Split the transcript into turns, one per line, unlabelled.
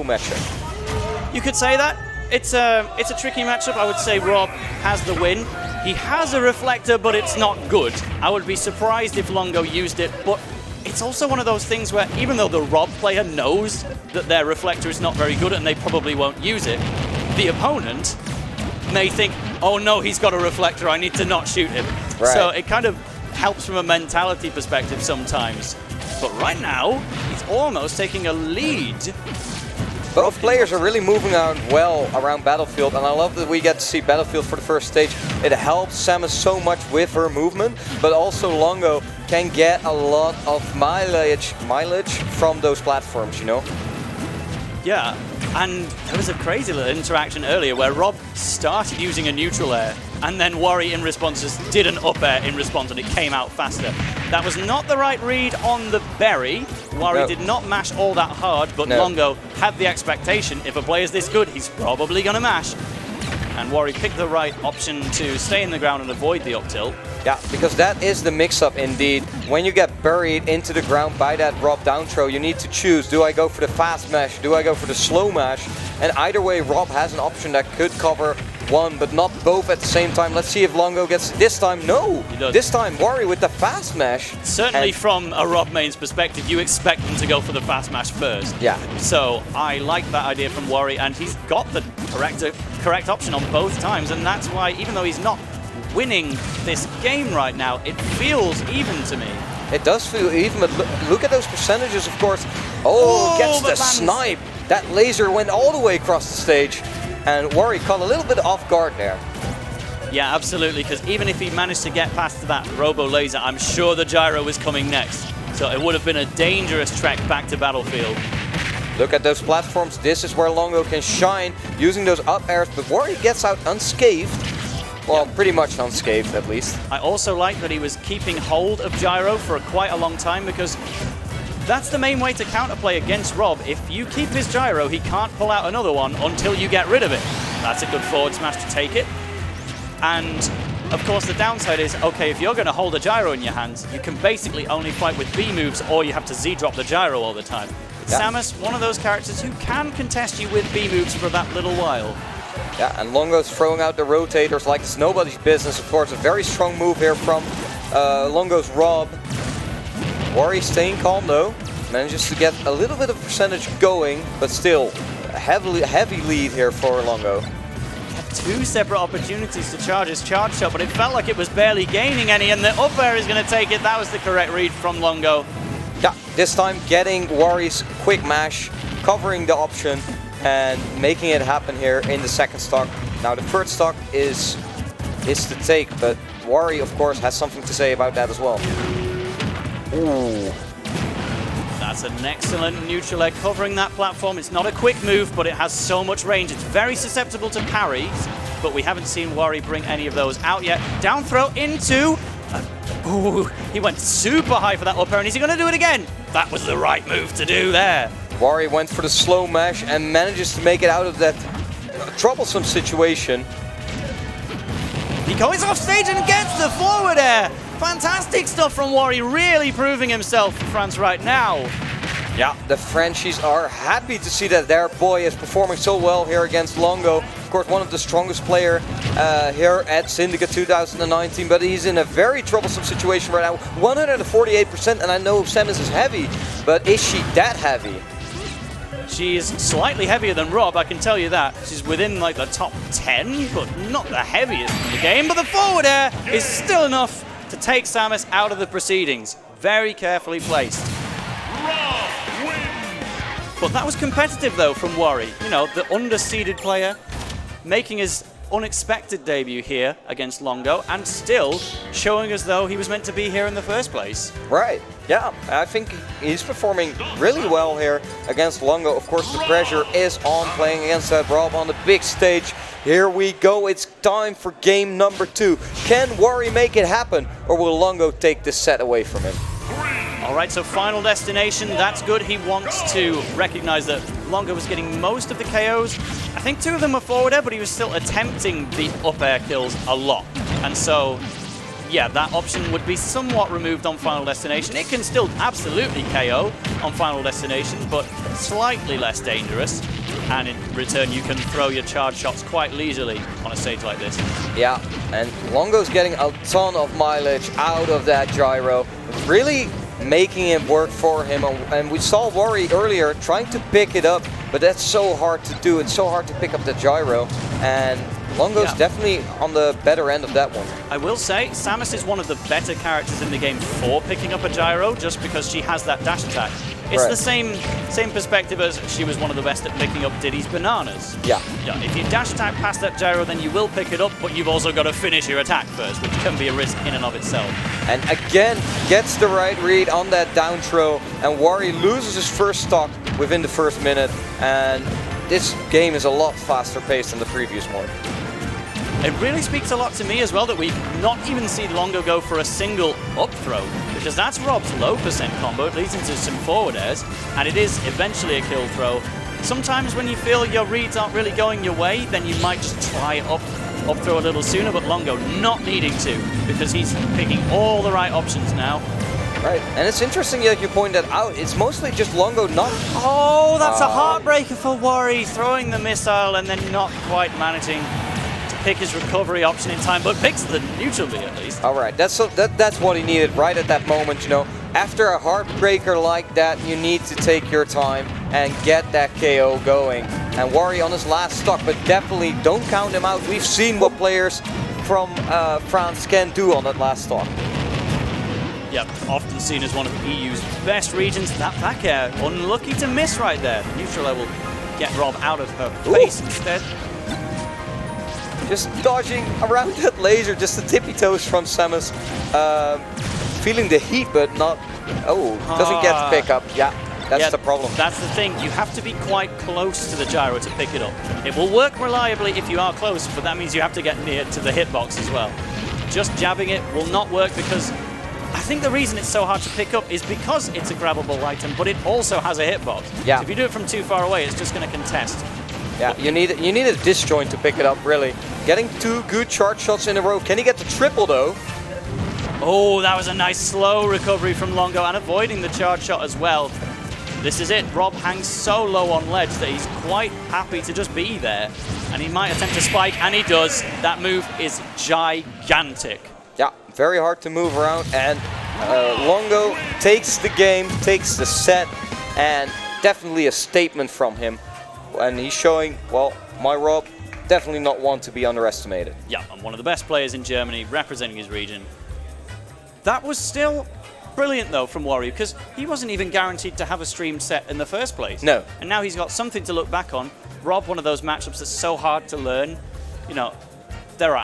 matchup.
You could say that. It's a tricky matchup. I would say R.O.B has the win. He has a reflector, but it's not good. I would be surprised if Longo used it, but it's also one of those things where even though the R.O.B player knows that their reflector is not very good and they probably won't use it, the opponent may think, oh no, he's got a reflector, I need to not shoot him.
Right.
So it kind of helps from a mentality perspective sometimes. But right now, he's almost taking a lead.
Both players are really moving out well around Battlefield, and I love that we get to see Battlefield for the first stage. It helps Samus so much with her movement, but also Longo can get a lot of mileage from those platforms, you know?
Yeah, and there was a crazy little interaction earlier where R.O.B started using a neutral air, and then Wari in response just did an up air in response, and it came out faster. That was not the right read on the berry. Wari did not mash all that hard, but Longo had the expectation, if a player's this good, he's probably going to mash. And Wari picked the right option to stay in the ground and avoid the up tilt.
Yeah, because that is the mix-up indeed. When you get buried into the ground by that R.O.B down throw, you need to choose, do I go for the fast mash, do I go for the slow mash? And either way, R.O.B has an option that could cover one, but not both at the same time. Let's see if Longo gets this time. No,
he does.
This time Wari with the fast mash.
Certainly from a R.O.B main's perspective, you expect them to go for the fast mash first.
Yeah.
So I like that idea from Wari, and he's got the correct option on both times, and that's why, even though he's not winning this game right now, it feels even to me.
It does feel even, but look at those percentages, of course. Oh, gets the snipe. That laser went all the way across the stage, and Wari caught a little bit off guard there.
Yeah, absolutely, because even if he managed to get past that robo laser, I'm sure the gyro was coming next. So it would have been a dangerous trek back to Battlefield.
Look at those platforms. This is where Longo can shine using those up airs, but Wari gets out unscathed. Well, pretty much unscathed at least.
I also like that he was keeping hold of gyro for quite a long time, because that's the main way to counterplay against R.O.B. If you keep his gyro, he can't pull out another one until you get rid of it. That's a good forward smash to take it. And of course the downside is, okay, if you're going to hold a gyro in your hands, you can basically only fight with B moves, or you have to Z-drop the gyro all the time. Yeah. Samus, one of those characters who can contest you with B moves for that little while.
Yeah, and Longo's throwing out the rotators like it's nobody's business. Of course, a very strong move here from Longo's R.O.B. Wari staying calm though, manages to get a little bit of percentage going, but still a heavy lead here for Longo.
Two separate opportunities to charge his charge shot, but it felt like it was barely gaining any, and the up air is going to take it. That was the correct read from Longo.
Yeah, this time getting Wari's quick mash, covering the option, and making it happen here in the second stock. Now the third stock is to take, but Wari of course has something to say about that as well. Ooh.
That's an excellent neutral egg covering that platform. It's not a quick move, but it has so much range. It's very susceptible to parries, but we haven't seen Wari bring any of those out yet. Down throw into... ooh, he went super high for that up air, and is he going to do it again? That was the right move to do there.
Wari went for the slow mash and manages to make it out of that troublesome situation.
He goes off stage and gets the forward air. Fantastic stuff from Wari, really proving himself for France right now.
Yeah, the Frenchies are happy to see that their boy is performing so well here against Longo. Of course, one of the strongest players here at Syndicate 2019, but he's in a very troublesome situation right now. 148%, and I know Samus is heavy, but is she that heavy?
She is slightly heavier than R.O.B, I can tell you that. She's within like the top 10, but not the heaviest in the game. But the forward air is still enough to take Samus out of the proceedings. Very carefully placed. But that was competitive though from Wari. You know, the underseeded player making his unexpected debut here against Longo and still showing as though he was meant to be here in the first place.
Right, yeah, I think he's performing really well here against Longo. Of course, the pressure is on playing against that R.O.B on the big stage. Here we go, it's time for game number 2. Can Wari make it happen, or will Longo take this set away from him?
All right, so final destination, that's good. He wants to recognize that Longo was getting most of the KOs. I think 2 of them were forward air, but he was still attempting the up air kills a lot. And so, yeah, that option would be somewhat removed on final destination. It can still absolutely KO on final destination, but slightly less dangerous. and in return you can throw your charge shots quite leisurely on a stage like this.
Yeah, and Longo's getting a ton of mileage out of that gyro, really making it work for him. And we saw Wari earlier trying to pick it up, but that's so hard to do. It's so hard to pick up the gyro, and Longo's definitely on the better end of that one.
I will say, Samus is one of the better characters in the game for picking up a gyro, just because she has that dash attack. It's the same perspective as she was one of the best at picking up Diddy's bananas.
Yeah.
If you dash attack past that gyro, then you will pick it up, but you've also got to finish your attack first, which can be a risk in and of itself.
And again, gets the right read on that down throw, and Wari loses his first stock within the first minute, and this game is a lot faster paced than the previous one.
It really speaks a lot to me as well that we've not even seen Longo go for a single up throw, because that's Rob's low percent combo. It leads into some forward airs, and it is eventually a kill throw. Sometimes when you feel your reads aren't really going your way, then you might just try up throw a little sooner, but Longo not needing to, because he's picking all the right options now.
Right, and it's interesting that you point that out. It's mostly just Longo not...
Oh, that's a heartbreaker for Wari, throwing the missile and then not quite managing to pick his recovery option in time, but picks the neutral B at least.
All right, that's what he needed right at that moment, you know. After a heartbreaker like that, you need to take your time and get that KO going. And Wari on his last stock, but definitely don't count him out. We've seen what players from France can do on that last stock.
Yep, often seen as one of the EU's best regions. That back air, unlucky to miss right there. The neutral air will get R.O.B out of her face instead.
Just dodging around that laser, just the tippy toes from Samus. Feeling the heat, but not... Oh, doesn't get the pick up. Yeah, that's the problem.
That's the thing. You have to be quite close to the gyro to pick it up. It will work reliably if you are close, but that means you have to get near to the hitbox as well. Just jabbing it will not work, because I think the reason it's so hard to pick up is because it's a grabbable item, but it also has a hitbox. Yeah. So if you do it from too far away, it's just going to contest.
Yeah, you need a disjoint to pick it up, really. Getting 2 good charge shots in a row. Can he get the triple, though?
Oh, that was a nice slow recovery from Longo, and avoiding the charge shot as well. This is it. R.O.B hangs so low on ledge that he's quite happy to just be there. And he might attempt to spike, and he does. That move is gigantic.
Yeah, very hard to move around, and Longo takes the game, takes the set, and definitely a statement from him. And he's showing, well, myR definitely not one to be underestimated.
Yeah, and one of the best players in Germany, representing his region. That was still brilliant, though, from Wari, because he wasn't even guaranteed to have a streamed set in the first place.
No.
And now he's got something to look back on. R.O.B, one of those matchups that's so hard to learn. You know, there are